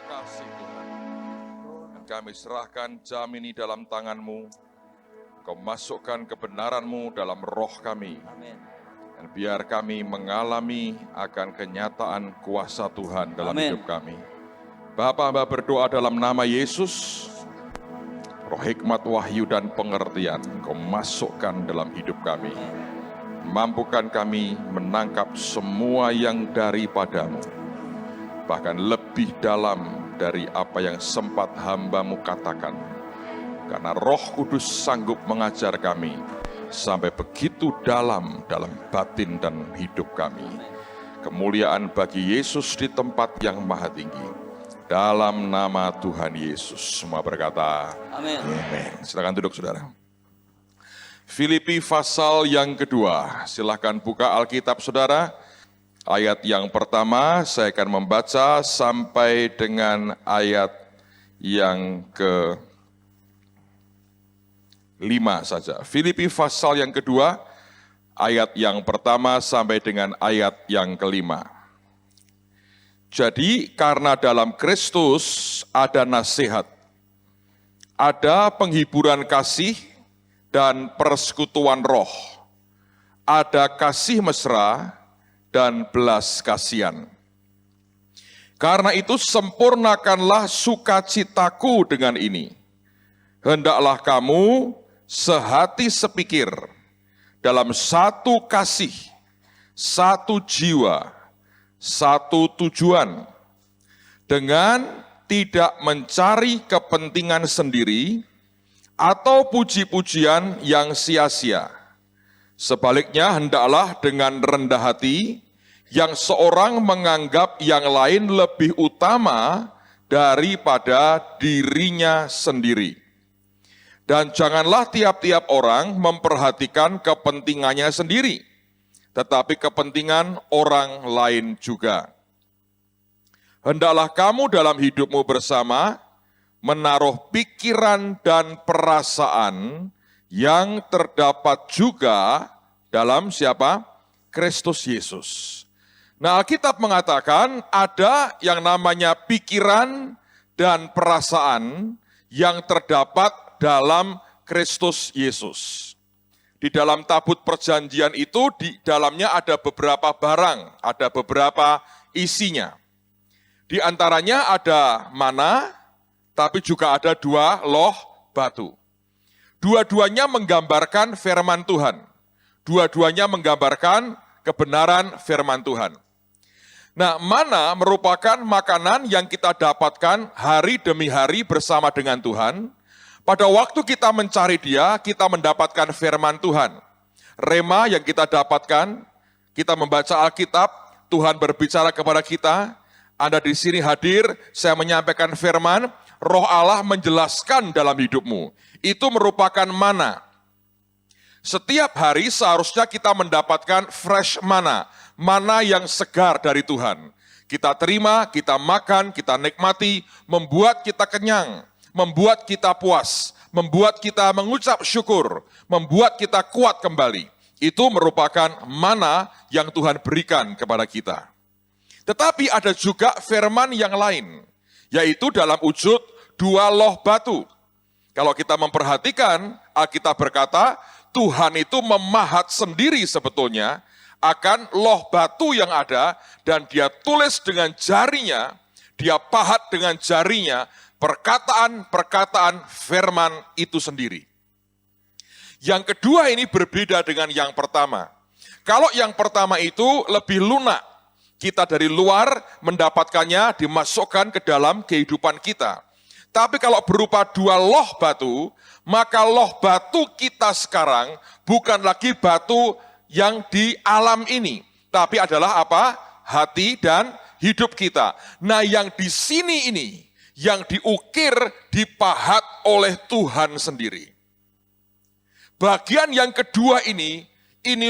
kasih Tuhan. Dan kami serahkan jam ini dalam tangan-Mu. Kau masukkan kebenaran-Mu dalam roh kami. Amin. Dan biar kami mengalami akan kenyataan kuasa Tuhan dalam Amin. hidup kami. Bapa, hamba berdoa dalam nama Yesus. Roh hikmat, wahyu, dan pengertian Kau masukkan dalam hidup kami. Mampukan kami menangkap semua yang daripada-Mu. Bahkan lebih dalam dari apa yang sempat hamba-Mu katakan. Karena Roh Kudus sanggup mengajar kami sampai begitu dalam batin dan hidup kami. Kemuliaan bagi Yesus di tempat yang maha tinggi. Dalam nama Tuhan Yesus. Semua berkata, Amin. Amin. Silakan duduk saudara. Filipi pasal yang kedua. Silakan buka Alkitab saudara. Ayat yang pertama saya akan membaca sampai dengan ayat yang ke-5 saja. Filipi pasal yang kedua, ayat yang pertama sampai dengan ayat yang ke-5. Jadi karena dalam Kristus ada nasihat, ada penghiburan kasih dan persekutuan roh, ada kasih mesra dan belas kasihan. Karena itu sempurnakanlah sukacitaku dengan ini. Hendaklah kamu sehati sepikir dalam satu kasih, satu jiwa, satu tujuan, dengan tidak mencari kepentingan sendiri atau puji-pujian yang sia-sia. Sebaliknya hendaklah dengan rendah hati, yang seorang menganggap yang lain lebih utama daripada dirinya sendiri. Dan janganlah tiap-tiap orang memperhatikan kepentingannya sendiri, tetapi kepentingan orang lain juga. Hendaklah kamu dalam hidupmu bersama menaruh pikiran dan perasaan yang terdapat juga dalam siapa? Kristus Yesus. Nah, Alkitab mengatakan ada yang namanya pikiran dan perasaan yang terdapat dalam Kristus Yesus. Di dalam tabut perjanjian itu, di dalamnya ada beberapa barang, ada beberapa isinya. Di antaranya ada mana, tapi juga ada 2 loh batu. Dua-duanya menggambarkan firman Tuhan. Dua-duanya menggambarkan kebenaran firman Tuhan. Nah, mana merupakan makanan yang kita dapatkan hari demi hari bersama dengan Tuhan. Pada waktu kita mencari Dia, kita mendapatkan firman Tuhan. Rema yang kita dapatkan, kita membaca Alkitab, Tuhan berbicara kepada kita. Anda di sini hadir, saya menyampaikan firman, Roh Allah menjelaskan dalam hidupmu. Itu merupakan mana. Setiap hari seharusnya kita mendapatkan fresh mana. Mana yang segar dari Tuhan. Kita terima, kita makan, kita nikmati, membuat kita kenyang, membuat kita puas, membuat kita mengucap syukur, membuat kita kuat kembali. Itu merupakan mana yang Tuhan berikan kepada kita. Tetapi ada juga firman yang lain, yaitu dalam wujud 2 loh batu. Kalau kita memperhatikan, Alkitab berkata, Tuhan itu memahat sendiri sebetulnya akan loh batu yang ada, dan Dia tulis dengan jarinya, Dia pahat dengan jarinya, perkataan-perkataan firman itu sendiri. Yang kedua ini berbeda dengan yang pertama. Kalau yang pertama itu lebih lunak, kita dari luar mendapatkannya, dimasukkan ke dalam kehidupan kita. Tapi kalau berupa 2 loh batu, maka loh batu kita sekarang bukan lagi batu yang di alam ini, tapi adalah apa? Hati dan hidup kita. Nah, yang di sini ini, yang diukir, dipahat oleh Tuhan sendiri. Bagian yang kedua ini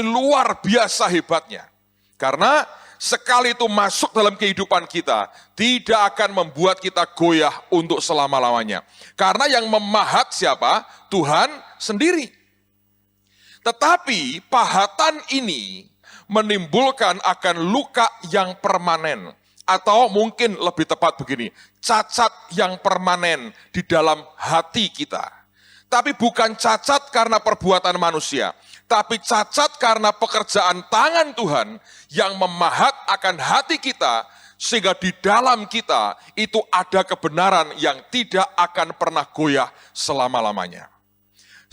luar biasa hebatnya. Karena sekali itu masuk dalam kehidupan kita, tidak akan membuat kita goyah untuk selama-lamanya. Karena yang memahat siapa? Tuhan sendiri. Tetapi pahatan ini menimbulkan akan luka yang permanen. Atau mungkin lebih tepat begini, cacat yang permanen di dalam hati kita. Tapi bukan cacat karena perbuatan manusia, tapi cacat karena pekerjaan tangan Tuhan yang memahat akan hati kita, sehingga di dalam kita itu ada kebenaran yang tidak akan pernah goyah selama-lamanya.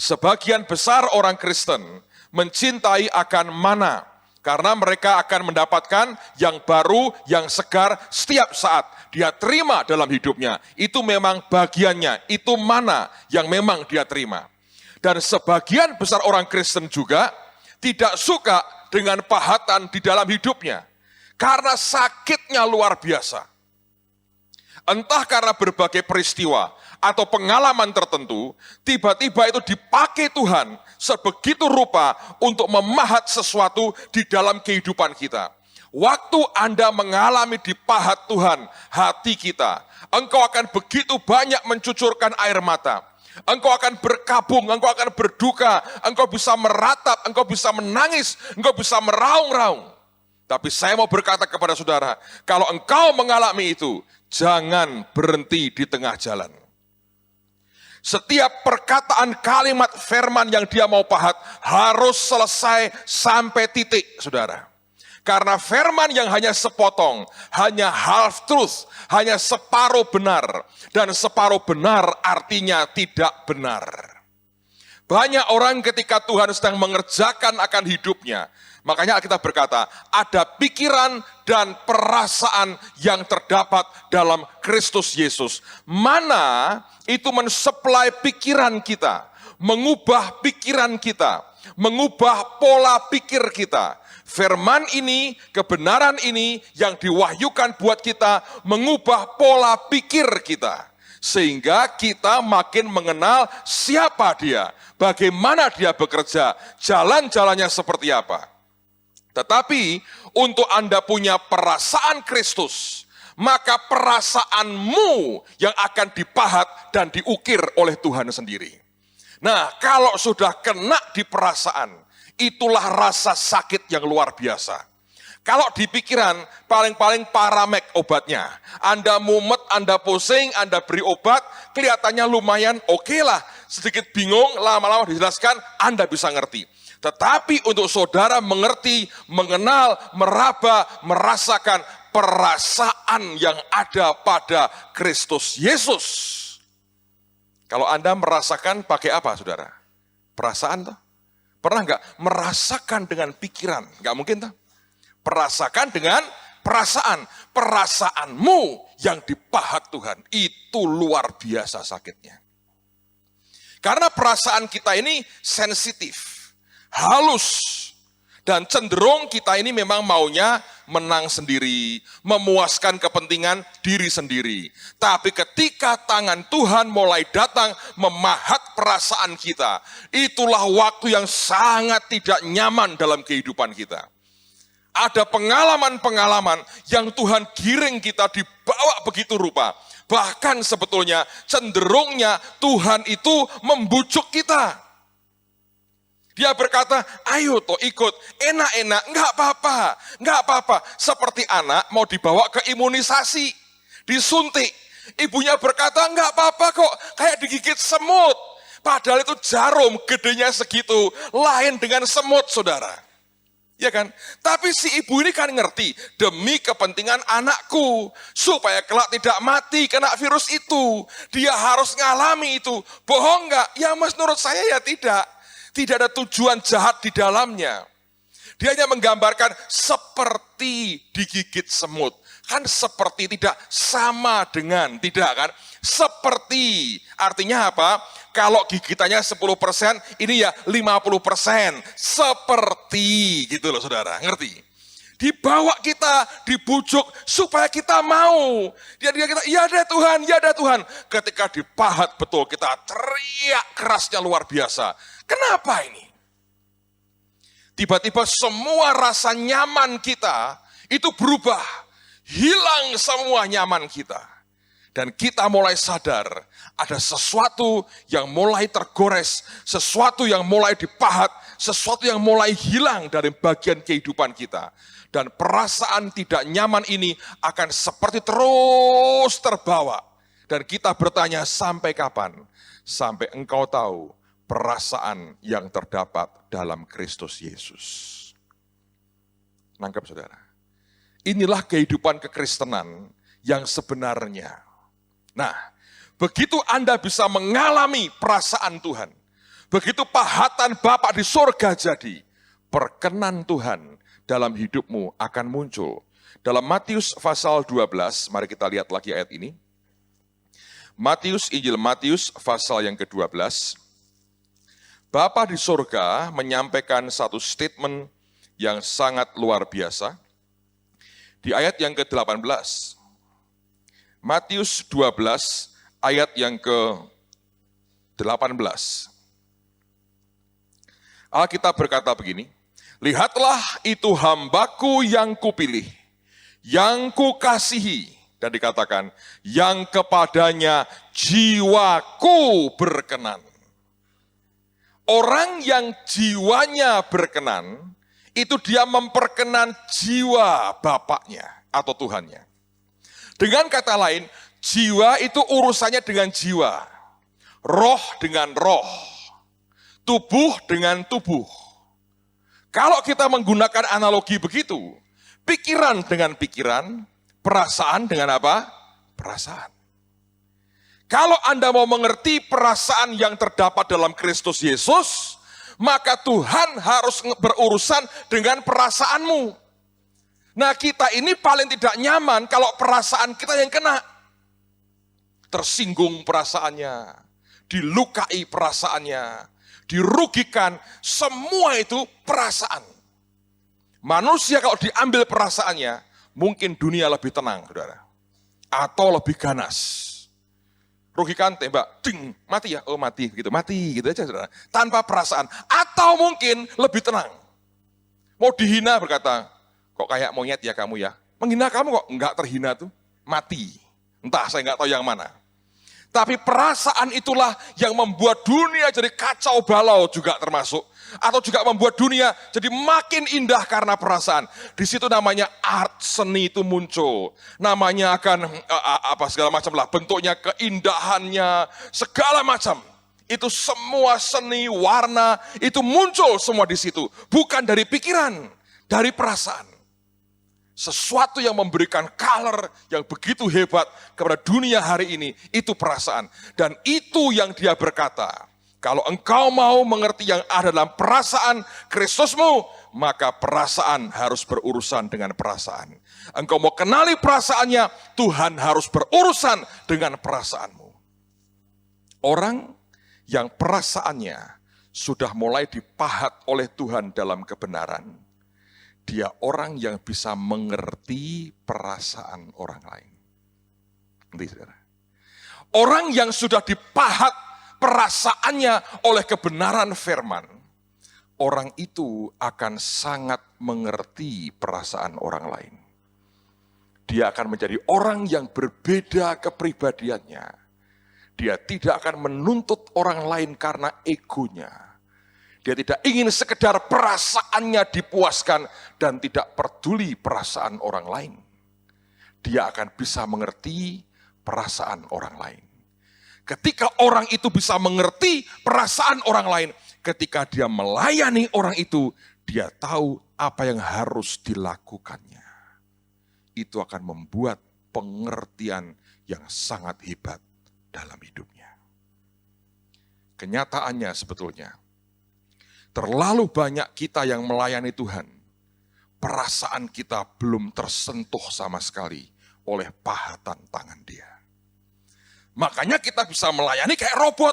Sebagian besar orang Kristen mencintai akan mana, karena mereka akan mendapatkan yang baru, yang segar setiap saat. Dia terima dalam hidupnya. Itu memang bagiannya, itu mana yang memang dia terima. Dan sebagian besar orang Kristen juga tidak suka dengan pahatan di dalam hidupnya. Karena sakitnya luar biasa. Entah karena berbagai peristiwa atau pengalaman tertentu, tiba-tiba itu dipakai Tuhan sebegitu rupa untuk memahat sesuatu di dalam kehidupan kita. Waktu Anda mengalami dipahat Tuhan hati kita, engkau akan begitu banyak mencucurkan air mata. Engkau akan berkabung, engkau akan berduka, engkau bisa meratap, engkau bisa menangis, engkau bisa meraung-raung. Tapi saya mau berkata kepada saudara, kalau engkau mengalami itu, jangan berhenti di tengah jalan. Setiap perkataan kalimat firman yang dia mau pahat harus selesai sampai titik, saudara. Karena firman yang hanya sepotong, hanya half truth, hanya separuh benar. Dan separuh benar artinya tidak benar. Banyak orang ketika Tuhan sedang mengerjakan akan hidupnya, makanya kita berkata, ada pikiran dan perasaan yang terdapat dalam Kristus Yesus. Mana itu mensuplai pikiran kita, mengubah pikiran kita, mengubah pola pikir kita. Firman ini, kebenaran ini yang diwahyukan buat kita, mengubah pola pikir kita. Sehingga kita makin mengenal siapa dia, bagaimana dia bekerja, jalan-jalannya seperti apa. Tetapi untuk Anda punya perasaan Kristus, maka perasaanmu yang akan dipahat dan diukir oleh Tuhan sendiri. Nah, kalau sudah kena di perasaan, itulah rasa sakit yang luar biasa. Kalau di pikiran, paling-paling Paramek obatnya. Anda mumet, Anda pusing, Anda beri obat, kelihatannya lumayan oke lah. Sedikit bingung, lama-lama dijelaskan, Anda bisa ngerti. Tetapi untuk saudara mengerti, mengenal, meraba, merasakan perasaan yang ada pada Kristus Yesus. Kalau Anda merasakan pakai apa, saudara? Perasaan tuh? Pernah nggak merasakan dengan pikiran? Nggak mungkin tuh. Perasakan dengan perasaan. Perasaanmu yang dipahat Tuhan. Itu luar biasa sakitnya. Karena perasaan kita ini sensitif, halus, dan cenderung kita ini memang maunya menang sendiri, memuaskan kepentingan diri sendiri. Tapi ketika tangan Tuhan mulai datang memahat perasaan kita, itulah waktu yang sangat tidak nyaman dalam kehidupan kita. Ada pengalaman-pengalaman yang Tuhan giring kita dibawa begitu rupa. Bahkan sebetulnya cenderungnya Tuhan itu membujuk kita. Dia berkata, ayo toh ikut, enak-enak, enggak apa-apa, enggak apa-apa. Seperti anak mau dibawa ke imunisasi, disuntik. Ibunya berkata, enggak apa-apa kok, kayak digigit semut. Padahal itu jarum gedenya segitu, lain dengan semut, saudara. Ya kan? Tapi si ibu ini kan ngerti, demi kepentingan anakku, supaya kelak tidak mati kena virus itu. Dia harus ngalami itu. Bohong enggak? Ya mas, menurut saya ya tidak. Tidak ada tujuan jahat di dalamnya. Dia hanya menggambarkan seperti digigit semut. Kan seperti tidak sama dengan, tidak kan? Seperti, artinya apa? Kalau gigitannya 10%, ini ya 50%. Seperti, gitu loh saudara, ngerti? Dibawa kita, dibujuk, supaya kita mau. Dia kita, ya ada Tuhan, ya ada Tuhan. Ketika dipahat betul, kita teriak kerasnya luar biasa. Kenapa ini? Tiba-tiba semua rasa nyaman kita itu berubah. Hilang semua nyaman kita. Dan kita mulai sadar ada sesuatu yang mulai tergores, sesuatu yang mulai dipahat, sesuatu yang mulai hilang dari bagian kehidupan kita. Dan perasaan tidak nyaman ini akan seperti terus terbawa. Dan kita bertanya sampai kapan? Sampai engkau tahu perasaan yang terdapat dalam Kristus Yesus. Nangkep saudara? Inilah kehidupan kekristenan yang sebenarnya. Nah, begitu Anda bisa mengalami perasaan Tuhan, begitu pahatan Bapa di surga jadi, perkenan Tuhan dalam hidupmu akan muncul. Dalam Matius pasal 12, mari kita lihat lagi ayat ini. Injil Matius pasal yang ke-12, Bapa di surga menyampaikan satu statement yang sangat luar biasa. Di ayat yang ke-18, Matius 12 ayat yang ke-18. Alkitab berkata begini, lihatlah itu hambaku yang kupilih, yang kukasihi, dan dikatakan, yang kepadanya jiwaku berkenan. Orang yang jiwanya berkenan, itu dia memperkenan jiwa Bapaknya atau Tuhannya. Dengan kata lain, jiwa itu urusannya dengan jiwa, roh dengan roh, tubuh dengan tubuh. Kalau kita menggunakan analogi begitu, pikiran dengan pikiran, perasaan dengan apa? Perasaan. Kalau Anda mau mengerti perasaan yang terdapat dalam Kristus Yesus, maka Tuhan harus berurusan dengan perasaanmu. Nah, kita ini paling tidak nyaman kalau perasaan kita yang kena. Tersinggung perasaannya, dilukai perasaannya, dirugikan, semua itu perasaan. Manusia kalau diambil perasaannya, mungkin dunia lebih tenang, saudara. Atau lebih ganas. Rugikan, tembak, ding, mati ya, oh mati, gitu aja, saudara. Tanpa perasaan, atau mungkin lebih tenang. Mau dihina berkata, kok kayak monyet ya kamu ya? Menghina kamu kok enggak terhina tuh, mati. Entah saya enggak tahu yang mana. Tapi perasaan itulah yang membuat dunia jadi kacau balau juga termasuk. Atau juga membuat dunia jadi makin indah karena perasaan. Di situ namanya art seni itu muncul. Namanya akan segala macam lah. Bentuknya, keindahannya, segala macam. Itu semua seni, warna, itu muncul semua di situ. Bukan dari pikiran, dari perasaan. Sesuatu yang memberikan color yang begitu hebat kepada dunia hari ini, itu perasaan. Dan itu yang dia berkata, kalau engkau mau mengerti yang ada dalam perasaan Kristusmu, maka perasaan harus berurusan dengan perasaan. Engkau mau kenali perasaannya, Tuhan harus berurusan dengan perasaanmu. Orang yang perasaannya sudah mulai dipahat oleh Tuhan dalam kebenaran, dia orang yang bisa mengerti perasaan orang lain. Nanti, saudara. Orang yang sudah dipahat perasaannya oleh kebenaran firman, orang itu akan sangat mengerti perasaan orang lain. Dia akan menjadi orang yang berbeda kepribadiannya. Dia tidak akan menuntut orang lain karena egonya. Dia tidak ingin sekedar perasaannya dipuaskan dan tidak peduli perasaan orang lain. Dia akan bisa mengerti perasaan orang lain. Ketika orang itu bisa mengerti perasaan orang lain, ketika dia melayani orang itu, dia tahu apa yang harus dilakukannya. Itu akan membuat pengertian yang sangat hebat dalam hidupnya. Kenyataannya sebetulnya, terlalu banyak kita yang melayani Tuhan, perasaan kita belum tersentuh sama sekali oleh pahatan tangan Dia. Makanya kita bisa melayani kayak robot.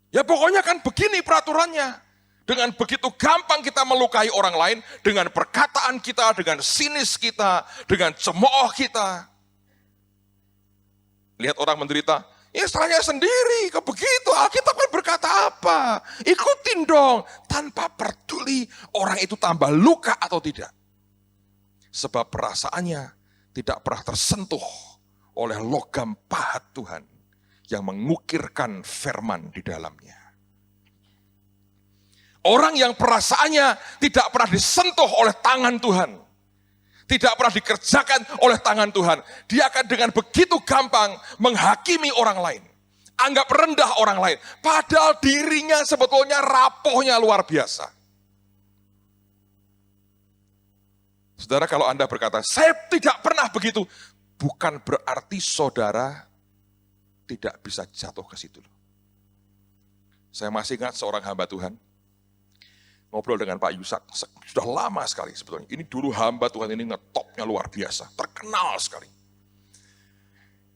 Ya pokoknya kan begini peraturannya. Dengan begitu gampang kita melukai orang lain, dengan perkataan kita, dengan sinis kita, dengan cemooh kita. Lihat orang menderita, ya salahnya sendiri, kok begitu, Alkitab kan berkata apa? Ikutin dong, tanpa peduli orang itu tambah luka atau tidak. Sebab perasaannya tidak pernah tersentuh oleh logam pahat Tuhan yang mengukirkan firman di dalamnya. Orang yang perasaannya tidak pernah disentuh oleh tangan Tuhan, tidak pernah dikerjakan oleh tangan Tuhan, dia akan dengan begitu gampang menghakimi orang lain, anggap rendah orang lain, padahal dirinya sebetulnya rapuhnya luar biasa. Saudara, kalau Anda berkata, saya tidak pernah begitu, bukan berarti saudara tidak bisa jatuh ke situ. Saya masih ingat seorang hamba Tuhan, ngobrol dengan Pak Yusak, sudah lama sekali sebetulnya. Ini dulu hamba Tuhan ini ngetopnya luar biasa, terkenal sekali.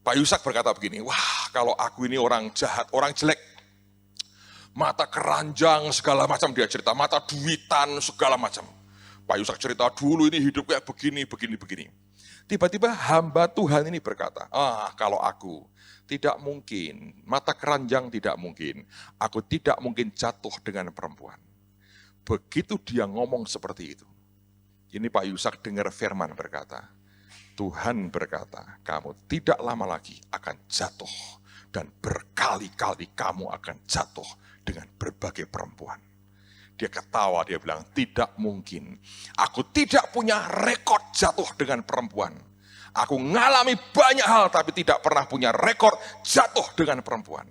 Pak Yusak berkata begini, wah kalau aku ini orang jahat, orang jelek, mata keranjang segala macam dia cerita, mata duitan segala macam. Pak Yusak cerita dulu ini hidup kayak begini. Tiba-tiba hamba Tuhan ini berkata, kalau aku tidak mungkin, mata keranjang tidak mungkin, aku tidak mungkin jatuh dengan perempuan. Begitu dia ngomong seperti itu, ini Pak Yusak dengar firman berkata, Tuhan berkata, kamu tidak lama lagi akan jatuh dan berkali-kali kamu akan jatuh dengan berbagai perempuan. Dia ketawa, dia bilang, tidak mungkin. Aku tidak punya rekod jatuh dengan perempuan. Aku ngalami banyak hal tapi tidak pernah punya rekor jatuh dengan perempuan.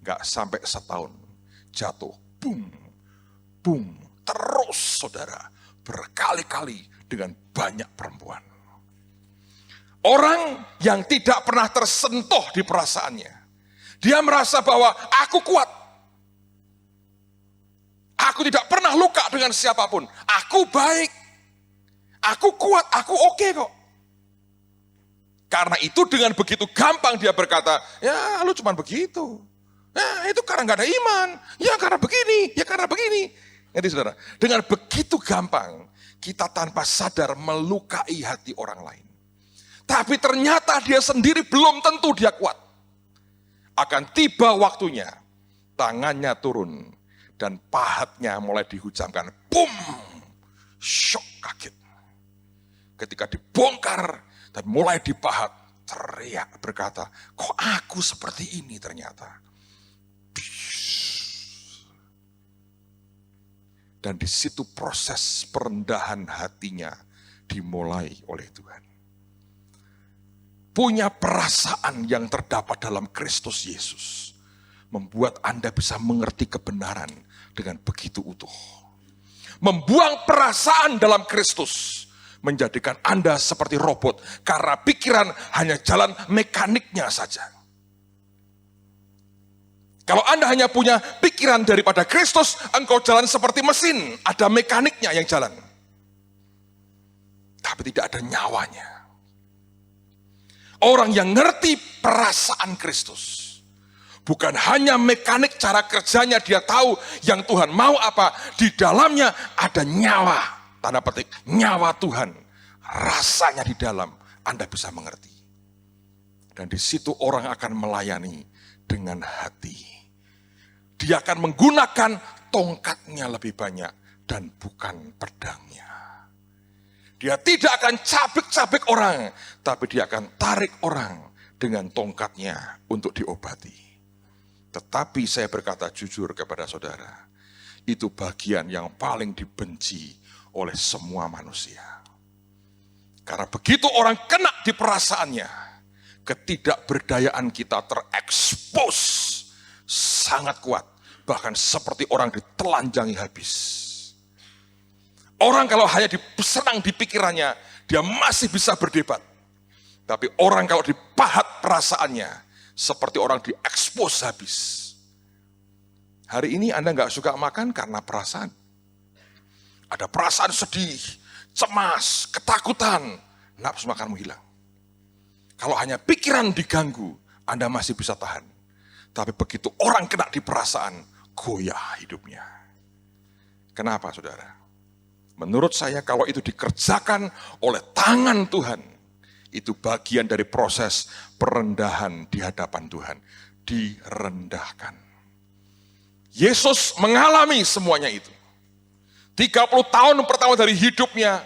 Gak sampai setahun, jatuh, boom, boom. Terus saudara, berkali-kali dengan banyak perempuan. Orang yang tidak pernah tersentuh di perasaannya, dia merasa bahwa aku kuat. Aku tidak pernah luka dengan siapapun. Aku baik. Aku kuat, aku oke kok. Karena itu dengan begitu gampang dia berkata, ya lu cuma begitu. Ya itu karena gak ada iman. Ya karena begini. Jadi saudara, dengan begitu gampang kita tanpa sadar melukai hati orang lain. Tapi ternyata dia sendiri belum tentu dia kuat. Akan tiba waktunya, tangannya turun dan pahatnya mulai dihujamkan. Boom! Syok, kaget. Ketika dibongkar dan mulai dipahat, teriak berkata, kok aku seperti ini ternyata. Dan di situ proses perendahan hatinya dimulai oleh Tuhan. Punya perasaan yang terdapat dalam Kristus Yesus membuat Anda bisa mengerti kebenaran dengan begitu utuh. Membuang perasaan dalam Kristus menjadikan Anda seperti robot karena pikiran hanya jalan mekaniknya saja. Kalau Anda hanya punya pikiran daripada Kristus, engkau jalan seperti mesin, ada mekaniknya yang jalan. Tapi tidak ada nyawanya. Orang yang ngerti perasaan Kristus, bukan hanya mekanik cara kerjanya, dia tahu yang Tuhan mau apa, di dalamnya ada nyawa, tanda petik, nyawa Tuhan. Rasanya di dalam, Anda bisa mengerti. Dan di situ orang akan melayani dengan hati. Dia akan menggunakan tongkatnya lebih banyak dan bukan pedangnya. Dia tidak akan cabik-cabik orang, tapi dia akan tarik orang dengan tongkatnya untuk diobati. Tetapi saya berkata jujur kepada saudara, itu bagian yang paling dibenci oleh semua manusia. Karena begitu orang kena di perasaannya, ketidakberdayaan kita terekspos sangat kuat, bahkan seperti orang ditelanjangi habis. Orang kalau hanya diserang di pikirannya, dia masih bisa berdebat. Tapi orang kalau dipahat perasaannya, seperti orang diekspos habis. Hari ini Anda gak suka makan karena perasaan. Ada perasaan sedih, cemas, ketakutan, nafsu makanmu hilang. Kalau hanya pikiran diganggu, Anda masih bisa tahan. Tapi begitu orang kena di perasaan, goyah hidupnya. Kenapa saudara? Menurut saya kalau itu dikerjakan oleh tangan Tuhan, itu bagian dari proses perendahan di hadapan Tuhan. Direndahkan. Yesus mengalami semuanya itu. 30 tahun pertama dari hidupnya,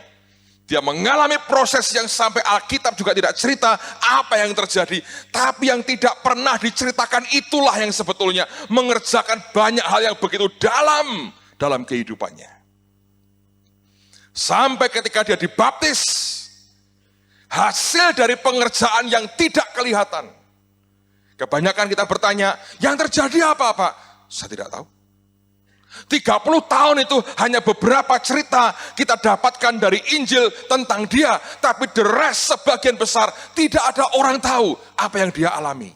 Dia mengalami proses yang sampai Alkitab juga tidak cerita apa yang terjadi. Tapi yang tidak pernah diceritakan itulah yang sebetulnya mengerjakan banyak hal yang begitu dalam kehidupannya. Sampai ketika dia dibaptis, hasil dari pengerjaan yang tidak kelihatan. Kebanyakan kita bertanya, yang terjadi apa Pak? Saya tidak tahu. 30 tahun itu hanya beberapa cerita kita dapatkan dari Injil tentang dia. Tapi the rest, sebagian besar, tidak ada orang tahu apa yang dia alami.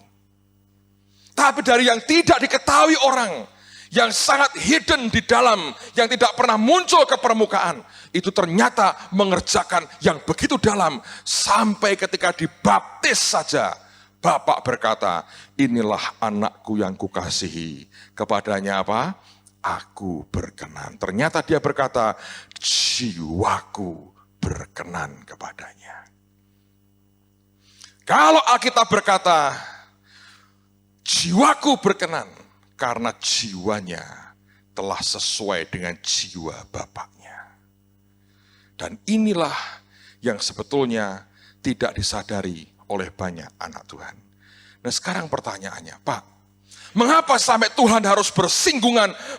Tapi dari yang tidak diketahui orang, yang sangat hidden di dalam, yang tidak pernah muncul ke permukaan, itu ternyata mengerjakan yang begitu dalam. Sampai ketika dibaptis saja, Bapak berkata, inilah anakku yang kukasihi. Kepadanya apa? Aku berkenan. Ternyata dia berkata, jiwaku berkenan kepadanya. Kalau Alkitab berkata, jiwaku berkenan, karena jiwanya telah sesuai dengan jiwa Bapaknya. Dan inilah yang sebetulnya tidak disadari oleh banyak anak Tuhan. Nah sekarang pertanyaannya, Pak, mengapa sampai Tuhan harus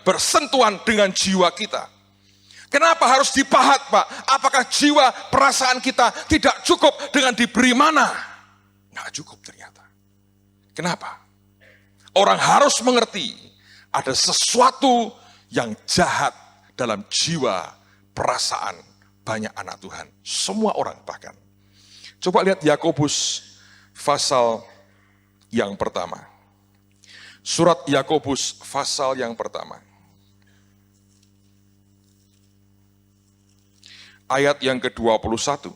bersentuhan dengan jiwa kita? Kenapa harus dipahat, Pak? Apakah jiwa perasaan kita tidak cukup dengan diberi mana? Nggak cukup ternyata. Kenapa? Orang harus mengerti ada sesuatu yang jahat dalam jiwa perasaan banyak anak Tuhan. Semua orang bahkan. Coba lihat Yakobus pasal yang pertama. Surat Yakobus pasal yang pertama. Ayat yang ke-21.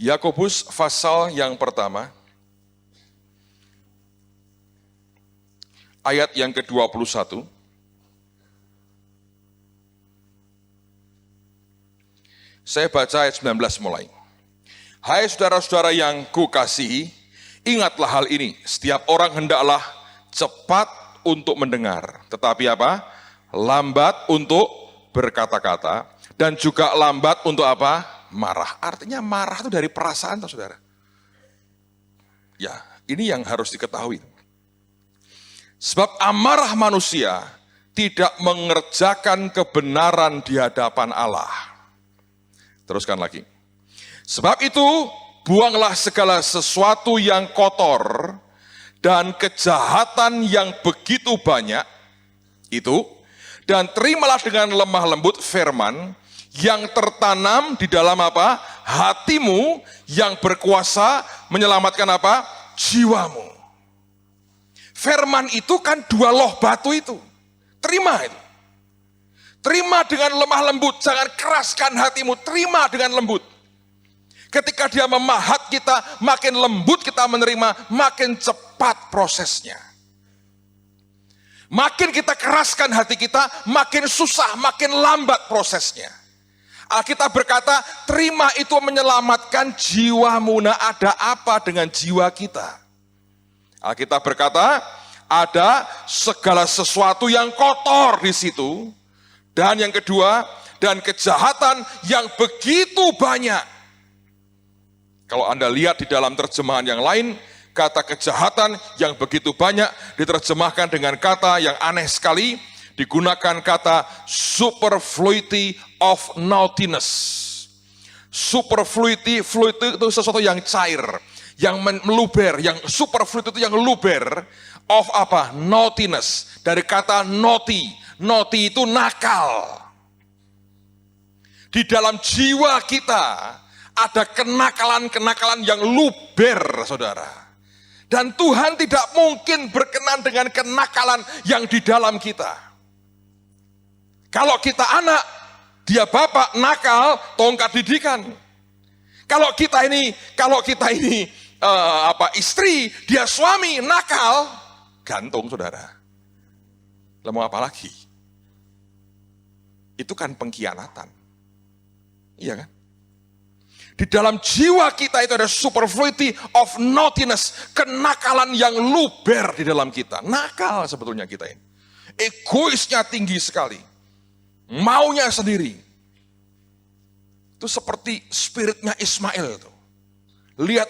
Yakobus pasal yang pertama. Ayat yang ke-21. Saya baca ayat 19 mulai. Hai saudara-saudara yang kukasihi, ingatlah hal ini. Setiap orang hendaklah cepat untuk mendengar. Tetapi apa? Lambat untuk berkata-kata. Dan juga lambat untuk apa? Marah. Artinya marah itu dari perasaan, saudara. Ya, ini yang harus diketahui. Sebab amarah manusia tidak mengerjakan kebenaran di hadapan Allah. Teruskan lagi. Sebab itu, buanglah segala sesuatu yang kotor dan kejahatan yang begitu banyak itu, dan terimalah dengan lemah lembut firman yang tertanam di dalam apa? Hatimu yang berkuasa menyelamatkan apa? Jiwamu. Firman itu kan 2 loh batu itu. Terima itu. Terima dengan lemah lembut, jangan keraskan hatimu, terima dengan lembut. Ketika dia memahat kita, makin lembut kita menerima, makin cepat prosesnya. Makin kita keraskan hati kita, makin susah, makin lambat prosesnya. Alkitab berkata, terima itu menyelamatkan jiwamu. Nah, ada apa dengan jiwa kita? Alkitab berkata, ada segala sesuatu yang kotor di situ. Dan yang kedua, dan kejahatan yang begitu banyak. Kalau Anda lihat di dalam terjemahan yang lain, kata kejahatan yang begitu banyak diterjemahkan dengan kata yang aneh sekali, digunakan kata superfluity of naughtiness. Superfluity, fluid itu sesuatu yang cair, yang meluber, yang superfluid itu yang luber, of apa? Naughtiness, dari kata naughty. Naughty itu nakal. Di dalam jiwa kita ada kenakalan-kenakalan yang luber, saudara. Dan Tuhan tidak mungkin berkenan dengan kenakalan yang di dalam kita. Kalau kita anak, dia bapak nakal, tongkat didikan. Kalau kita ini istri, dia suami nakal, gantung, saudara. Lah mau apa lagi? Itu kan pengkhianatan. Iya kan? Di dalam jiwa kita itu ada superfluity of naughtiness, kenakalan yang luber di dalam kita. Nakal sebetulnya kita ini. Egoisnya tinggi sekali. Maunya sendiri. Itu seperti spiritnya Ismail itu. Lihat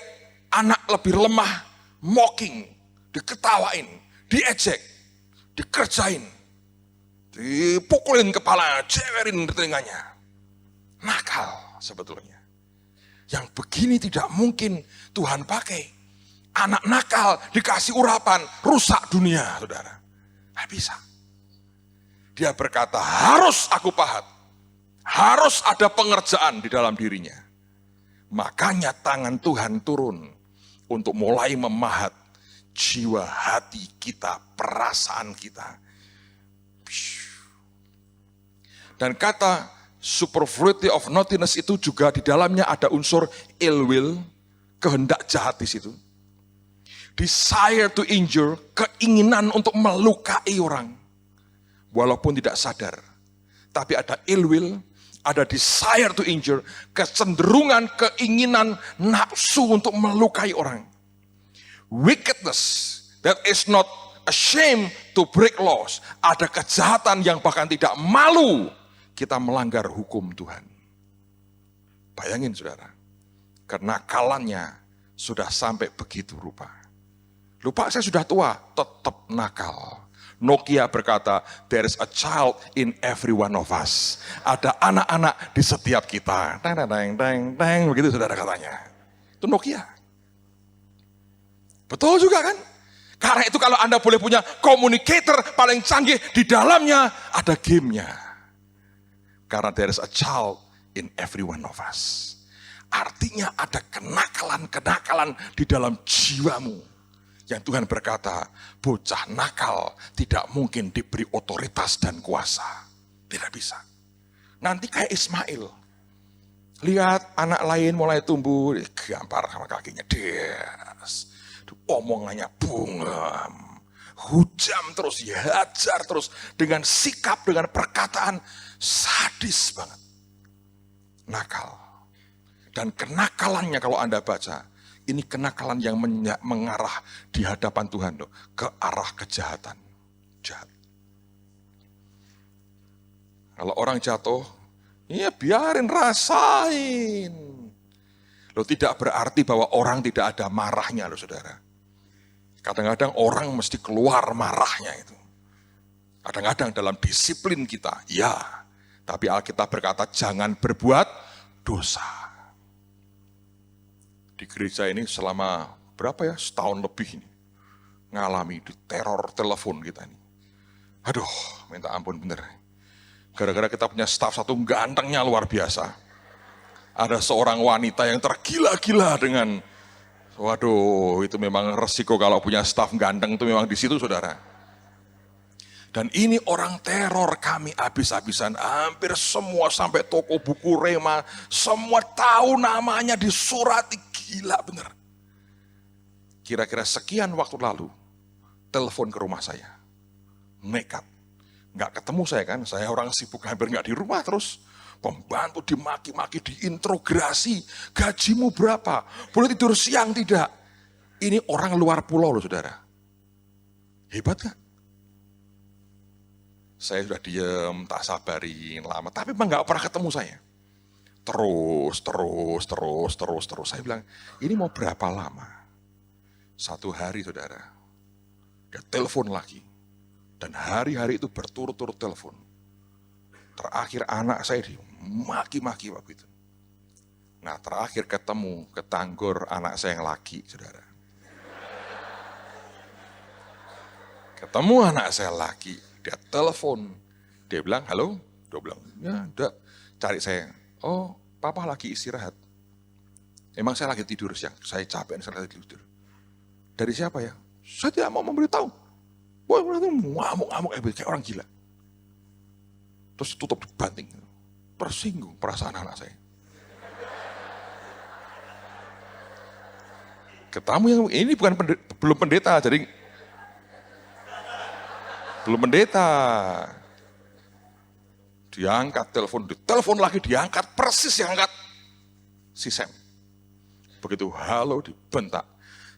anak lebih lemah, mocking, diketawain, diejek, dikerjain, dipukulin kepala, cewerin di telinganya. Nakal sebetulnya. Yang begini tidak mungkin Tuhan pakai. Anak nakal dikasih urapan, rusak dunia, saudara. Tidak bisa. Dia berkata, harus aku pahat. Harus ada pengerjaan di dalam dirinya. Makanya tangan Tuhan turun untuk mulai memahat jiwa, hati kita, perasaan kita. Dan kata superfluity of naughtiness itu juga di dalamnya ada unsur ill will, kehendak jahat di situ. Desire to injure, keinginan untuk melukai orang. Walaupun tidak sadar. Tapi ada ill will, ada desire to injure, kecenderungan, keinginan, nafsu untuk melukai orang. Wickedness that is not ashamed to break laws. Ada kejahatan yang bahkan tidak malu kita melanggar hukum Tuhan. Bayangin saudara, kenakalannya sudah sampai begitu rupa. Lupa saya sudah tua, tetap nakal. Nokia berkata, there is a child in every one of us. Ada anak-anak di setiap kita. Begitu saudara katanya. Itu Nokia. Betul juga kan? Karena itu kalau Anda boleh punya communicator paling canggih, di dalamnya ada gamenya. Karena there is a child in every one of us. Artinya ada kenakalan-kenakalan di dalam jiwamu. Yang Tuhan berkata, bocah nakal tidak mungkin diberi otoritas dan kuasa. Tidak bisa. Nanti kayak Ismail. Lihat anak lain mulai tumbuh, gampar sama kakinya. Des. Omongannya bungam. Hujam terus, hajar terus. Dengan sikap, dengan perkataan sadis banget. Nakal. Dan kenakalannya kalau Anda baca, ini kenakalan yang mengarah di hadapan Tuhan loh, ke arah kejahatan. Jahat. Kalau orang jatuh, ya biarin, rasain. Loh, tidak berarti bahwa orang tidak ada marahnya loh saudara. Kadang-kadang orang mesti keluar marahnya itu. Kadang-kadang dalam disiplin kita, ya. Tapi Alkitab berkata jangan berbuat dosa. Di gereja ini selama berapa ya, setahun lebih ini. Ngalami di teror telepon kita ini. Aduh, minta ampun bener. Gara-gara kita punya staf satu gantengnya luar biasa. Ada seorang wanita yang tergila-gila dengan, waduh itu memang resiko kalau punya staf ganteng itu memang di situ saudara. Dan ini orang teror kami habis-habisan, hampir semua sampai toko buku Rema, semua tahu namanya disurati, gila bener. Kira-kira sekian waktu lalu, telepon ke rumah saya, nekat. Nggak ketemu saya kan, saya orang sibuk hampir nggak di rumah terus. Pembantu dimaki-maki, diintrogasi, gajimu berapa, boleh tidur siang tidak. Ini orang luar pulau loh saudara. Hebat gak? Saya sudah diem, tak sabarin lama, tapi memang nggak pernah ketemu saya. Terus. Saya bilang, ini mau berapa lama? Satu hari saudara, dia telepon lagi. Dan hari-hari itu berturut-turut telepon. Terakhir anak saya dimaki-maki waktu itu. Nah terakhir ketemu, ketanggor anak saya yang laki saudara. Ketemu anak saya laki. Dia telepon, dia bilang, halo? Dia bilang, ya udah, cari saya. Oh, papa lagi istirahat. Emang saya lagi tidur siang, saya capek, saya lagi tidur. Dari siapa ya? Saya tidak mau memberitahu. Wah, ngamuk-ngamuk, kayak orang gila. Terus tutup dibanting. Tersinggung perasaan anak saya. Ketemu yang ini bukan belum pendeta, jadi belum pendeta. Diangkat telepon lagi diangkat, persis diangkat. si Sam. Begitu halo dibentak.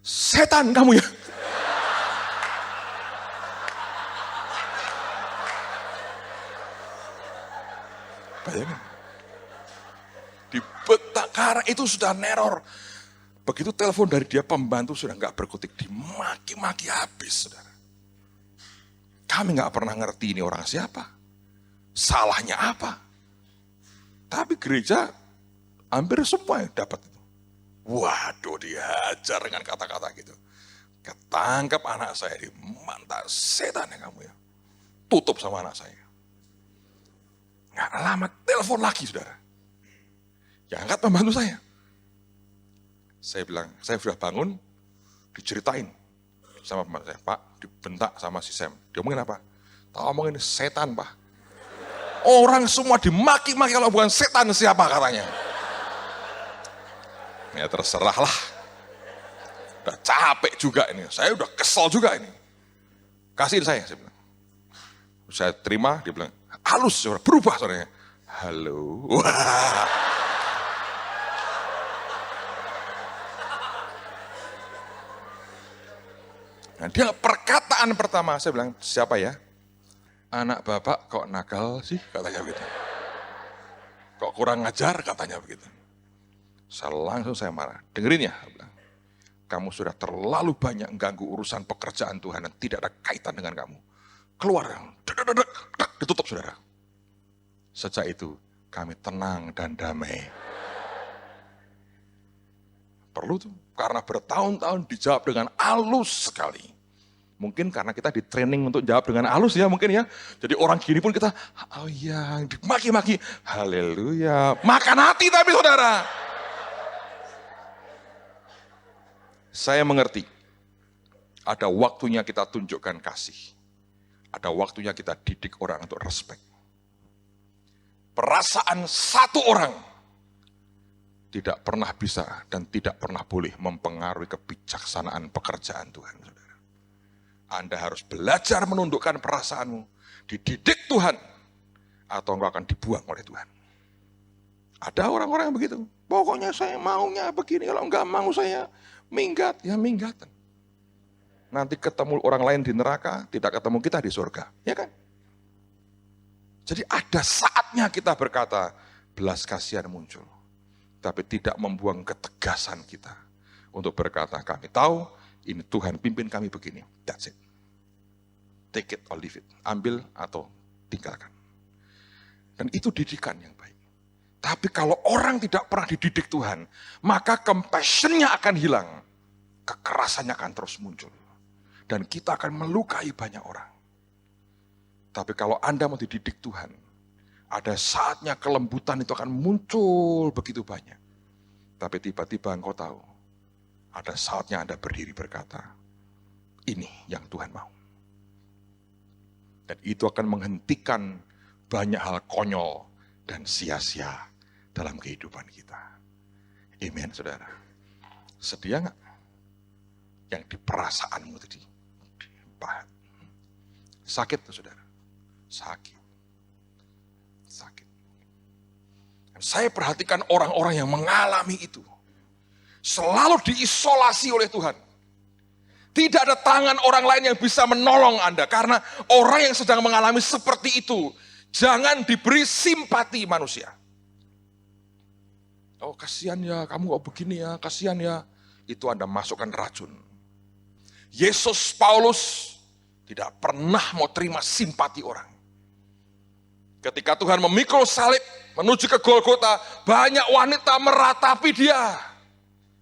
Setan kamu ya. Bayangin. Dibentak karena itu sudah neror. Begitu telepon dari dia, pembantu sudah nggak berkutik, dimaki-maki habis, saudara. Kami nggak pernah ngerti ini orang siapa, salahnya apa. Tapi gereja hampir semua yang dapat itu. Waduh, dihajar dengan kata-kata gitu. Ketangkap anak saya, dimantak, setan ya kamu ya. Tutup sama anak saya. Nggak lama telepon lagi, saudara. Ya angkat pembantu saya. Saya bilang, saya sudah bangun, diceritain sama pembantu saya. Pak, dibentak sama si Sam. Dia ngomongin apa? Tak ngomongin setan, Pak. Orang semua dimaki-maki, kalau bukan setan siapa katanya. Ya terserahlah. Udah capek juga ini. Saya udah kesel juga ini. Kasihin saya bilang. Saya terima, dia bilang, halus, berubah suaranya. Halo. Wah. Nah, dia perkataan pertama, saya bilang, siapa ya? Anak bapak kok nakal sih, katanya begitu. Kok kurang ngajar, katanya begitu. Saya marah. Dengerin ya, bilang, kamu sudah terlalu banyak mengganggu urusan pekerjaan Tuhan dan tidak ada kaitan dengan kamu. Keluar, ditutup saudara. Sejak itu kami tenang dan damai. Perlu tuh, karena bertahun-tahun dijawab dengan halus sekali. Mungkin karena kita di training untuk jawab dengan halus ya mungkin ya. Jadi orang gini pun kita, oh iya, dimaki-maki, haleluya. Makan hati tapi saudara. Saya mengerti, ada waktunya kita tunjukkan kasih. Ada waktunya kita didik orang untuk respect. Perasaan satu orang tidak pernah bisa dan tidak pernah boleh mempengaruhi kebijaksanaan pekerjaan Tuhan. Saudara. Anda harus belajar menundukkan perasaanmu, dididik Tuhan, atau engkau akan dibuang oleh Tuhan. Ada orang-orang yang begitu, pokoknya saya maunya begini, kalau enggak mau saya minggat, ya minggatan. Nanti ketemu orang lain di neraka, tidak ketemu kita di surga, ya kan? Jadi ada saatnya kita berkata, belas kasihan muncul. Tapi tidak membuang ketegasan kita. Untuk berkata, kami tahu, ini Tuhan pimpin kami begini. That's it. Take it or leave it. Ambil atau tinggalkan. Dan itu didikan yang baik. Tapi kalau orang tidak pernah dididik Tuhan, maka compassion-nya akan hilang. Kekerasannya akan terus muncul. Dan kita akan melukai banyak orang. Tapi kalau Anda mau dididik Tuhan, ada saatnya kelembutan itu akan muncul begitu banyak. Tapi tiba-tiba engkau tahu, ada saatnya Anda berdiri berkata, ini yang Tuhan mau. Dan itu akan menghentikan banyak hal konyol dan sia-sia dalam kehidupan kita. Amen, saudara. Sedia nggak? Yang di perasaanmu tadi. Pahat. Sakit tuh saudara. Sakit. Dan saya perhatikan orang-orang yang mengalami itu. Selalu diisolasi oleh Tuhan. Tidak ada tangan orang lain yang bisa menolong Anda. Karena orang yang sedang mengalami seperti itu, jangan diberi simpati manusia. Oh kasihan ya, kamu kok begini ya, kasihan ya. Itu Anda masukkan racun. Yesus Paulus tidak pernah mau terima simpati orang. Ketika Tuhan memikul salib menuju ke Golgota, banyak wanita meratapi dia.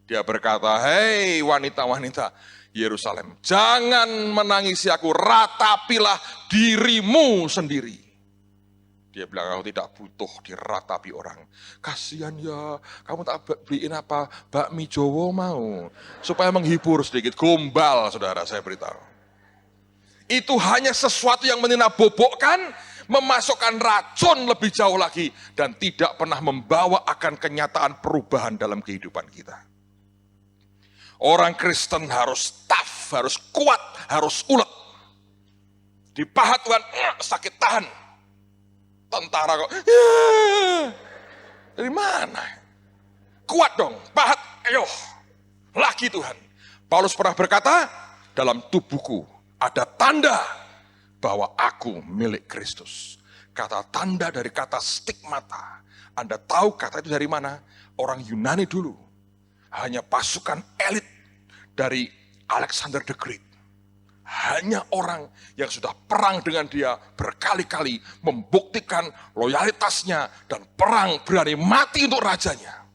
Dia berkata, hei wanita-wanita Yerusalem, jangan menangisi aku, ratapilah dirimu sendiri. Dia bilang, aku tidak butuh diratapi orang. Kasihan ya, kamu tak beliin apa, bakmi Jowo mau. Supaya menghibur sedikit, gombal saudara, saya beritahu. Itu hanya sesuatu yang menina-bobokkan, memasukkan racun lebih jauh lagi, dan tidak pernah membawa akan kenyataan perubahan dalam kehidupan kita. Orang Kristen harus tough, harus kuat, harus ulet. Dipahat Tuhan, sakit tahan. Tentara kok, dari mana? Kuat dong, pahat, ayo. Lagi Tuhan. Paulus pernah berkata, dalam tubuhku ada tanda bahwa aku milik Kristus. Kata tanda dari kata stigmata. Anda tahu kata itu dari mana? Orang Yunani dulu. Hanya pasukan elit dari Alexander the Great. Hanya orang yang sudah perang dengan dia berkali-kali membuktikan loyalitasnya dan perang berani mati untuk rajanya.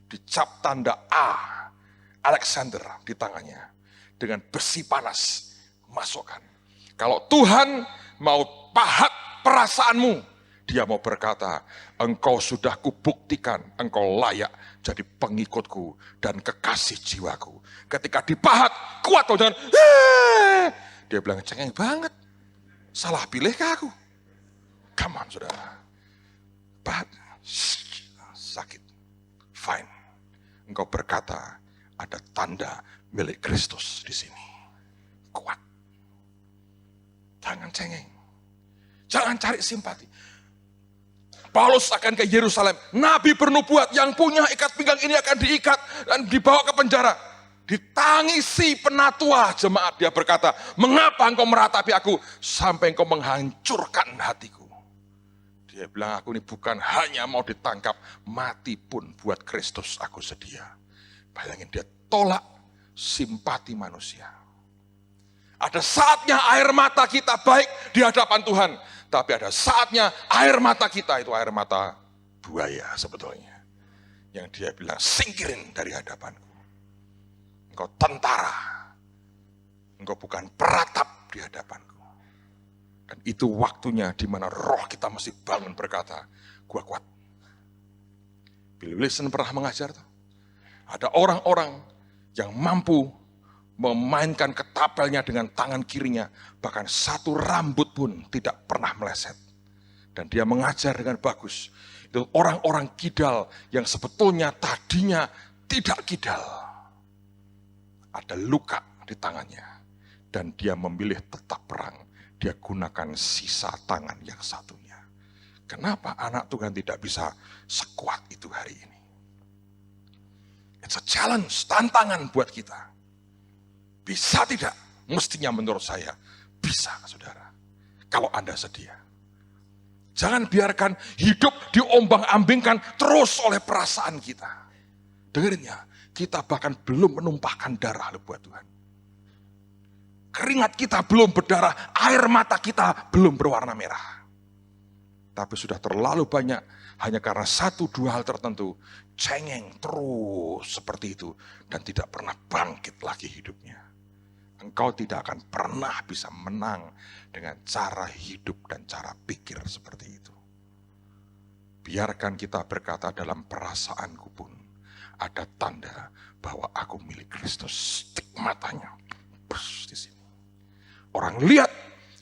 Dicap tanda A, Alexander di tangannya dengan besi panas masukkan. Kalau Tuhan mau pahat perasaanmu, dia mau berkata, engkau sudah kubuktikan, engkau layak jadi pengikutku dan kekasih jiwaku. Ketika dipahat, kuat kau jangan, dia bilang cengeng banget, salah pilih ke aku. Come on saudara, pahat, sakit, fine. Engkau berkata, ada tanda milik Kristus di sini. Kuat. Jangan cengeng. Jangan cari simpati. Paulus akan ke Yerusalem. Nabi bernubuat yang punya ikat pinggang ini akan diikat dan dibawa ke penjara. Ditangisi penatua jemaat. Dia berkata, mengapa engkau meratapi aku sampai engkau menghancurkan hatiku. Dia bilang, aku ini bukan hanya mau ditangkap, mati pun buat Kristus aku sedia. Bayangin, dia tolak simpati manusia. Ada saatnya air mata kita baik di hadapan Tuhan. Tapi ada saatnya air mata kita itu air mata buaya sebetulnya. Yang dia bilang, singkirin dari hadapanku. Engkau tentara. Engkau bukan peratap di hadapanku. Dan itu waktunya di mana roh kita mesti bangun berkata, gua kuat. Bill Wilson pernah mengajar tuh. Ada orang-orang yang mampu memainkan ketapelnya dengan tangan kirinya, bahkan satu rambut pun tidak pernah meleset. Dan dia mengajar dengan bagus. Itu orang-orang kidal yang sebetulnya tadinya tidak kidal. Ada luka di tangannya. Dan dia memilih tetap perang. Dia gunakan sisa tangan yang satunya. Kenapa anak Tuhan tidak bisa sekuat itu hari ini? It's a challenge, tantangan buat kita. Bisa tidak? Mestinya menurut saya bisa, saudara. Kalau Anda sedia. Jangan biarkan hidup diombang-ambingkan terus oleh perasaan kita. Dengerin ya, kita bahkan belum menumpahkan darah buat Tuhan. Keringat kita belum berdarah, air mata kita belum berwarna merah. Tapi sudah terlalu banyak hanya karena satu dua hal tertentu, cengeng terus seperti itu dan tidak pernah bangkit lagi hidupnya. Engkau tidak akan pernah bisa menang dengan cara hidup dan cara pikir seperti itu. Biarkan kita berkata dalam perasaanku pun ada tanda bahwa aku milik Kristus. Stigmatanya di sini. Orang lihat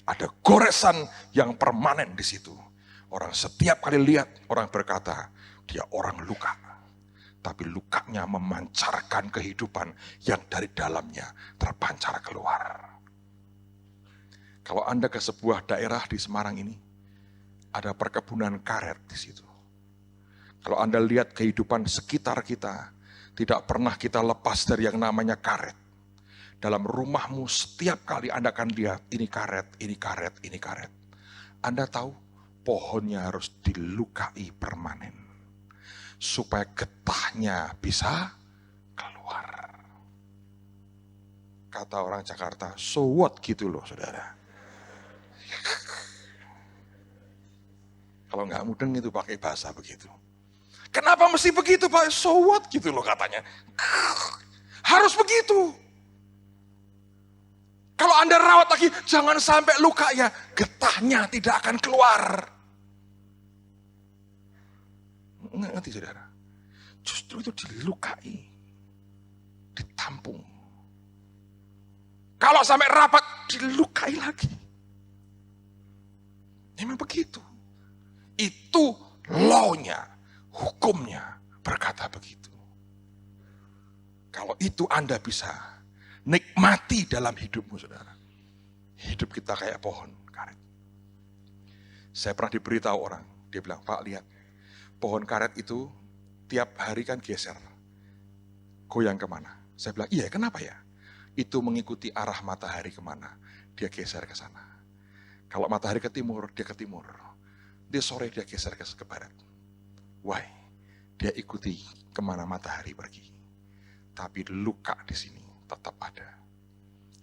ada goresan yang permanen di situ. Orang setiap kali lihat orang berkata dia orang luka. Tapi lukanya memancarkan kehidupan yang dari dalamnya terpancar keluar. Kalau Anda ke sebuah daerah di Semarang ini, ada perkebunan karet di situ. Kalau Anda lihat kehidupan sekitar kita, tidak pernah kita lepas dari yang namanya karet. Dalam rumahmu setiap kali Anda akan lihat, ini karet, ini karet, ini karet. Anda tahu, pohonnya harus dilukai permanen. Supaya getahnya bisa keluar. Kata orang Jakarta, so what gitu loh saudara. Kalau nggak mudeng itu pakai bahasa begitu. Kenapa mesti begitu Pak? So what gitu loh katanya. Harus begitu. Kalau Anda rawat lagi, jangan sampai lukanya, getahnya tidak akan keluar. Ngerti saudara? Justru itu dilukai, ditampung. Kalau sampai rapat, dilukai lagi. Memang begitu. Itu law-nya, hukumnya berkata begitu. Kalau itu Anda bisa nikmati dalam hidupmu saudara. Hidup kita kayak pohon karet. Saya pernah diberitahu orang, dia bilang, Pak lihat, pohon karet itu tiap hari kan geser. Goyang kemana? Saya bilang, iya kenapa ya? Itu mengikuti arah matahari kemana, dia geser ke sana. Kalau matahari ke timur, dia ke timur. Dia sore, dia geser ke barat. Why? Dia ikuti kemana matahari pergi. Tapi luka di sini tetap ada.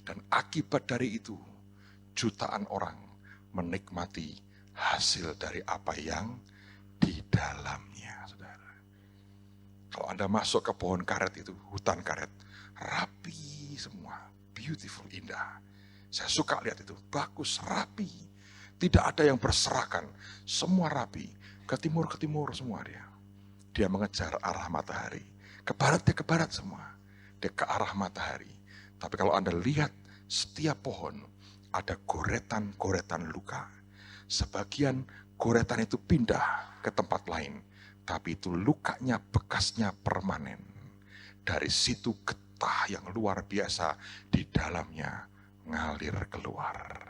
Dan akibat dari itu, jutaan orang menikmati hasil dari apa yang di dalamnya, saudara. Kalau Anda masuk ke pohon karet itu, hutan karet, rapi semua, beautiful, indah. Saya suka lihat itu, bagus, rapi. Tidak ada yang berserakan, semua rapi. Ke timur semua dia. Dia mengejar arah matahari. Ke barat, dia ke barat semua. Dia ke arah matahari. Tapi kalau Anda lihat, setiap pohon ada goretan-goretan luka. Sebagian goretan itu pindah ke tempat lain. Tapi itu lukanya, bekasnya permanen. Dari situ getah yang luar biasa di dalamnya ngalir keluar.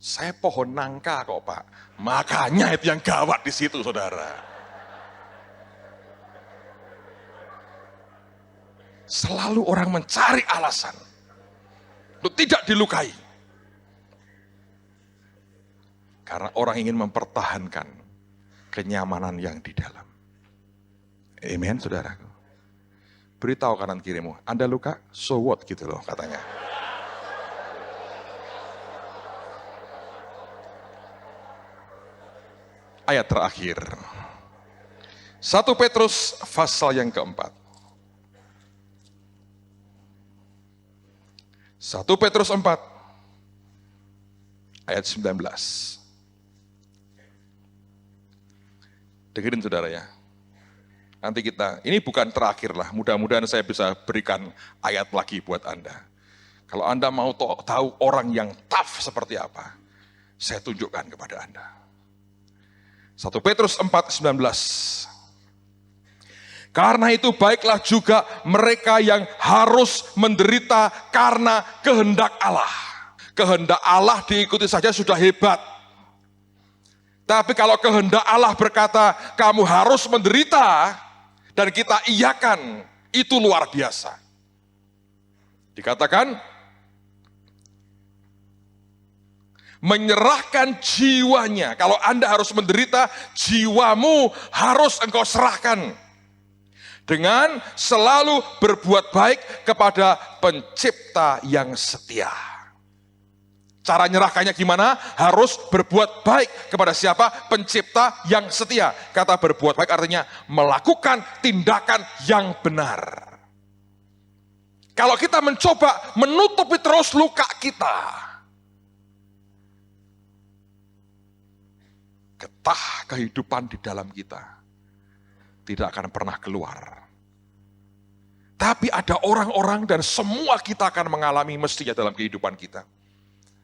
Saya pohon nangka kok Pak. Makanya itu yang gawat di situ saudara. Selalu orang mencari alasan untuk tidak dilukai. Karena orang ingin mempertahankan kenyamanan yang di dalam. Amen saudaraku. Beritahu kanan kirimu, Anda luka, so what gitu loh katanya. Ayat terakhir. 1 Petrus pasal yang keempat. 1 Petrus 4 ayat 19. Dengerin saudara ya. Nanti ini bukan terakhir lah, mudah-mudahan saya bisa berikan ayat lagi buat Anda. Kalau Anda mau tahu orang yang tough seperti apa, saya tunjukkan kepada Anda. 1 Petrus 4:19. Karena itu baiklah juga mereka yang harus menderita karena kehendak Allah. Kehendak Allah diikuti saja sudah hebat. Tapi kalau kehendak Allah berkata kamu harus menderita dan kita iyakan, itu luar biasa. Dikatakan menyerahkan jiwanya. Kalau Anda harus menderita, jiwamu harus engkau serahkan. Dengan selalu berbuat baik kepada pencipta yang setia. Cara nyerahkannya gimana? Harus berbuat baik kepada siapa? Pencipta yang setia. Kata berbuat baik artinya melakukan tindakan yang benar. Kalau kita mencoba menutupi terus luka kita, getah kehidupan di dalam kita tidak akan pernah keluar. Tapi ada orang-orang dan semua kita akan mengalami mestinya dalam kehidupan kita.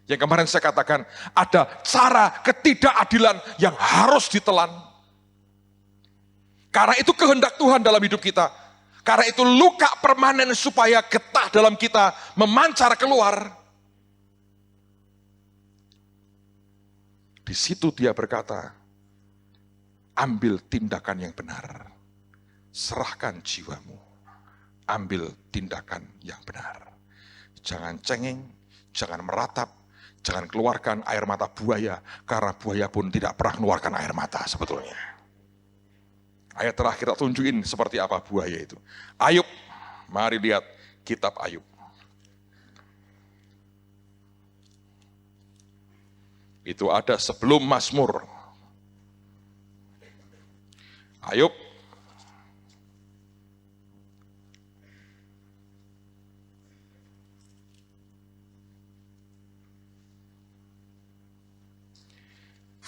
Yang kemarin saya katakan, ada cara ketidakadilan yang harus ditelan. Karena itu kehendak Tuhan dalam hidup kita. Karena itu luka permanen supaya getah dalam kita memancar keluar. Di situ dia berkata, ambil tindakan yang benar. Serahkan jiwamu. Ambil tindakan yang benar. Jangan cengeng, jangan meratap, jangan keluarkan air mata buaya, karena buaya pun tidak pernah keluarkan air mata sebetulnya. Ayat terakhir tak tunjukin seperti apa buaya itu. Ayub, mari lihat kitab Ayub. Itu ada sebelum Mazmur. Ayub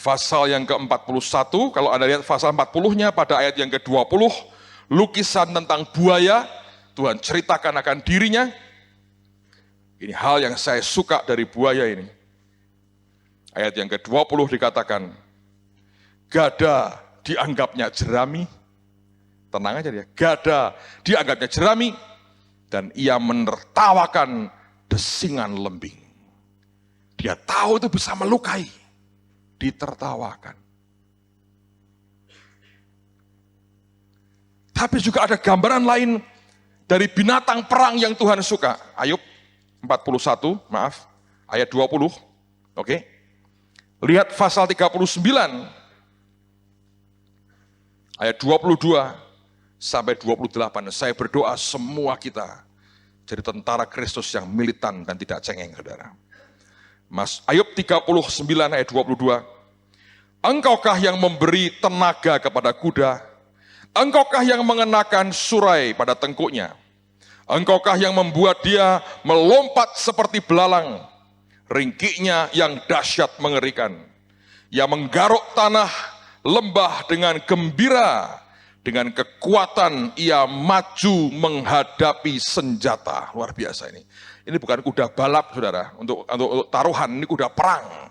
pasal yang ke-41, kalau Anda lihat pasal 40-nya pada ayat yang ke-20, lukisan tentang buaya, Tuhan ceritakan akan dirinya. Ini hal yang saya suka dari buaya ini. Ayat yang ke-20 dikatakan, gada dianggapnya jerami, tenang aja dia, gada dianggapnya jerami, dan ia menertawakan desingan lembing. Dia tahu itu bisa melukai, ditertawakan. Tapi juga ada gambaran lain dari binatang perang yang Tuhan suka. Ayub 41, maaf, ayat 20. Oke. Lihat pasal 39 ayat 22 sampai 28. Saya berdoa semua kita jadi tentara Kristus yang militan dan tidak cengeng, saudara. Ayub 39 ayat 22. Engkaukah yang memberi tenaga kepada kuda? Engkaukah yang mengenakan surai pada tengkuknya? Engkaukah yang membuat dia melompat seperti belalang, ringkiknya yang dahsyat mengerikan. Ia menggaruk tanah lembah dengan gembira, dengan kekuatan ia maju menghadapi senjata. Luar biasa ini. Ini bukan kuda balap, saudara, untuk taruhan, ini kuda perang.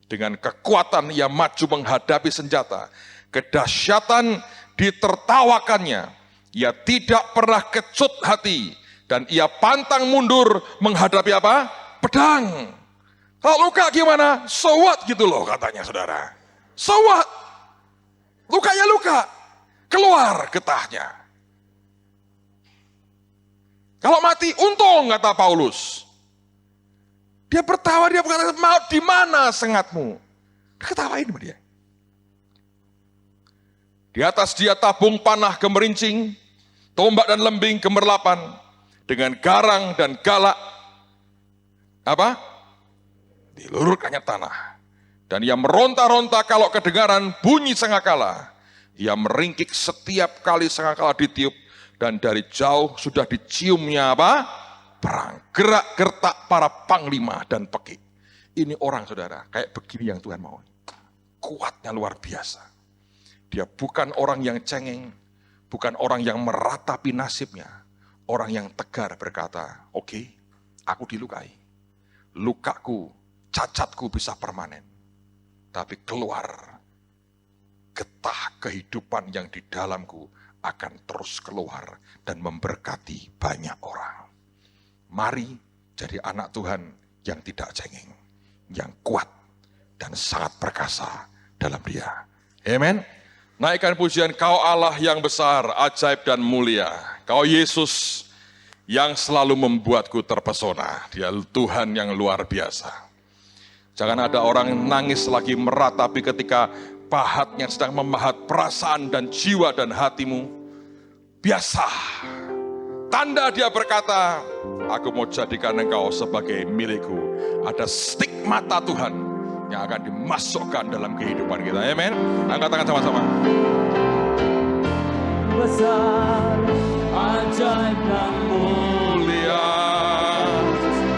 Dengan kekuatan ia maju menghadapi senjata. Kedahsyatan ditertawakannya. Ia tidak pernah kecut hati. Dan ia pantang mundur menghadapi apa? Pedang. Kalau luka gimana? So what gitu loh katanya, saudara. So what? Lukanya luka. Keluar getahnya. Kalau mati untung, kata Paulus. Dia bertawa, dia berkata, mau di mana sengatmu? Ketawain sama dia. Di atas dia tabung panah gemerincing, tombak dan lembing gemerlapan, dengan garang dan galak, apa? Dilurutkannya tanah. Dan ia meronta-ronta kalau kedengaran bunyi sangakala. Ia meringkik setiap kali sangakala ditiup, dan dari jauh sudah diciumnya apa? Perang. Gerak gertak para panglima dan pekik. Ini orang, saudara, kayak begini yang Tuhan mau. Kuatnya luar biasa. Dia bukan orang yang cengeng, bukan orang yang meratapi nasibnya. Orang yang tegar berkata, oke, aku dilukai. Lukaku, cacatku bisa permanen. Tapi keluar, getah kehidupan yang di dalamku akan terus keluar dan memberkati banyak orang. Mari jadi anak Tuhan yang tidak cengeng, yang kuat dan sangat perkasa dalam Dia. Amen. Naikkan pujian, Kau Allah yang besar, ajaib dan mulia. Kau Yesus yang selalu membuatku terpesona. Dia Tuhan yang luar biasa. Jangan ada orang nangis lagi meratapi ketika pahatnya sedang memahat perasaan dan jiwa dan hatimu. Biasa. Tanda dia berkata, aku mau jadikan engkau sebagai milikku. Ada stigmata Tuhan yang akan dimasukkan dalam kehidupan kita. Amen. Angkat tangan sama-sama. Besar, ajaib dan Mulia,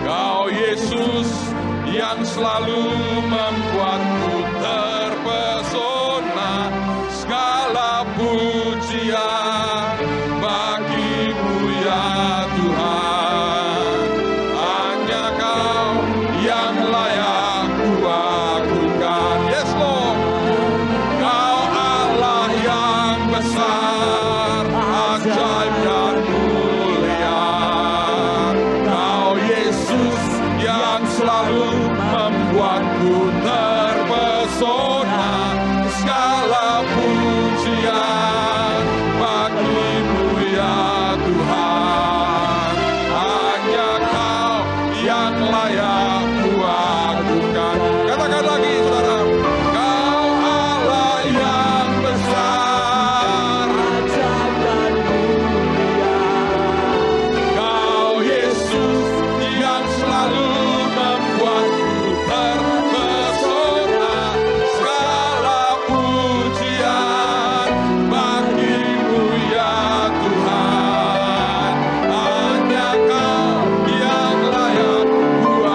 Kau Yesus yang selalu membuatku terpesona. Segala pujian bagimu ya Tuhan. Hanya Kau yang layak kuagungkan. Yes Lord. Kau Allah yang besar, ajaib dan mulia. Kau Yesus yang selalu membuatku terpesona. Segala pujian bagimu ya Tuhan. Hanya Kau yang layak kuagungkan. Katakan lagi, saudara. Kau Allah yang besar, ajaib dan mulia. Kau Yesus yang selalu membuatku terpesona. Segala pujian bagimu ya Tuhan. Hanya Kau yang layak kuagungkan.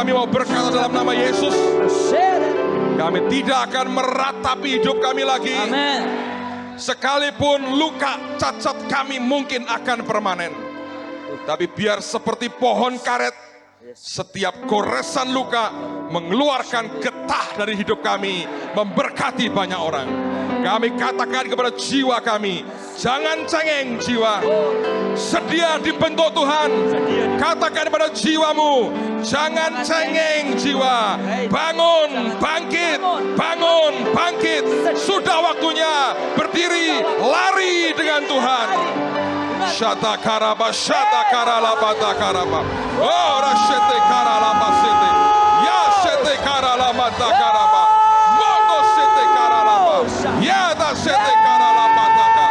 kami mau berkata dalam nama Yesus, kami tidak akan meratapi hidup kami lagi. Amin. Sekalipun luka cacat kami mungkin akan permanen, tapi biar seperti pohon karet, setiap goresan luka mengeluarkan getah dari hidup kami, memberkati banyak orang. Kami katakan kepada jiwa kami, jangan cengeng jiwa, sedia dibentuk Tuhan. Katakan pada jiwamu, jangan cengeng jiwa. Bangun, bangkit, bangun, bangkit. Sudah waktunya berdiri, lari dengan Tuhan. Shata karaba, shata karalaba, karaba. Oh, rashete karalaba, sete. Ya shete karalaba, karaba. Moto shete karalaba. Ya da shete karalaba, taka.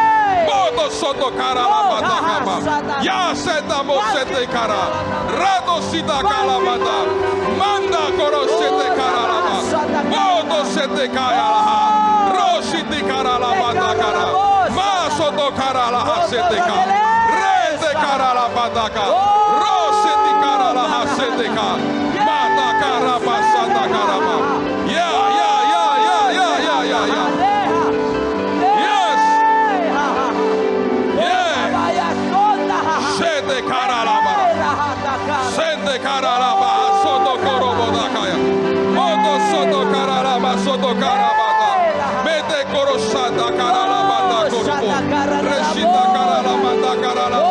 Moto soto karalaba, takaba. Ya seta mo shete kara. Rato sita kalamata. Manda koro shete karalaba. Moto shete karalaha. Roshiti karalaba, takara. Masoto karalaha shete kara. Pataka, Roseti Karala Seteka, Mata Karaba Santa Karaba. Yeah. Yes. Yeah. Sete Karalaba. Sente Karalaba, Soto Korobo Dakaya. Moto Soto Karalaba, Soto Karabata. Mete Korosata Karalaba, Korobo. Reshita Karalaba, Karalaba.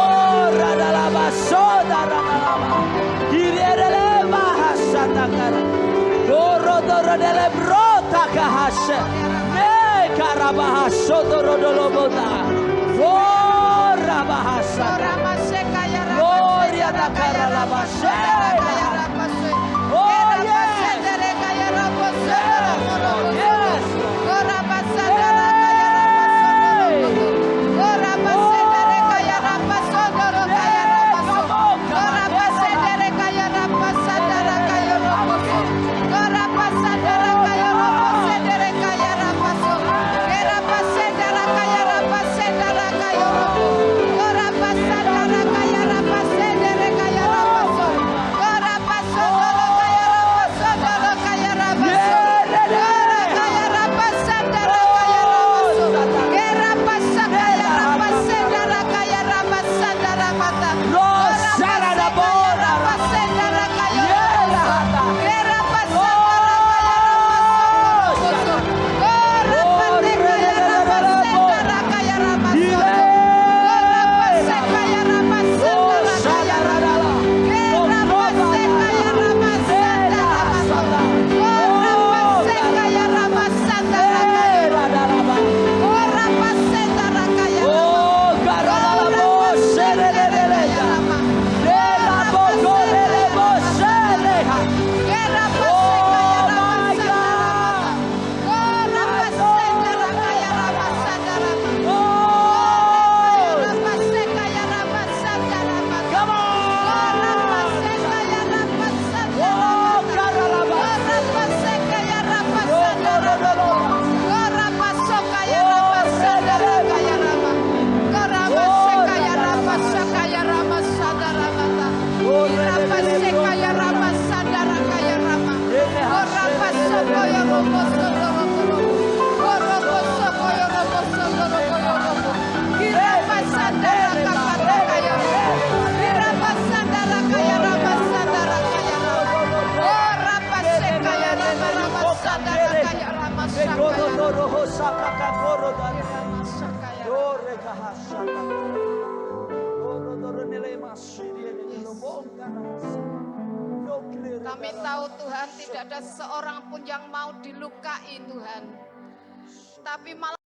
Kami tahu Tuhan tidak ada seorang pun yang mau dilukai Tuhan, tapi malah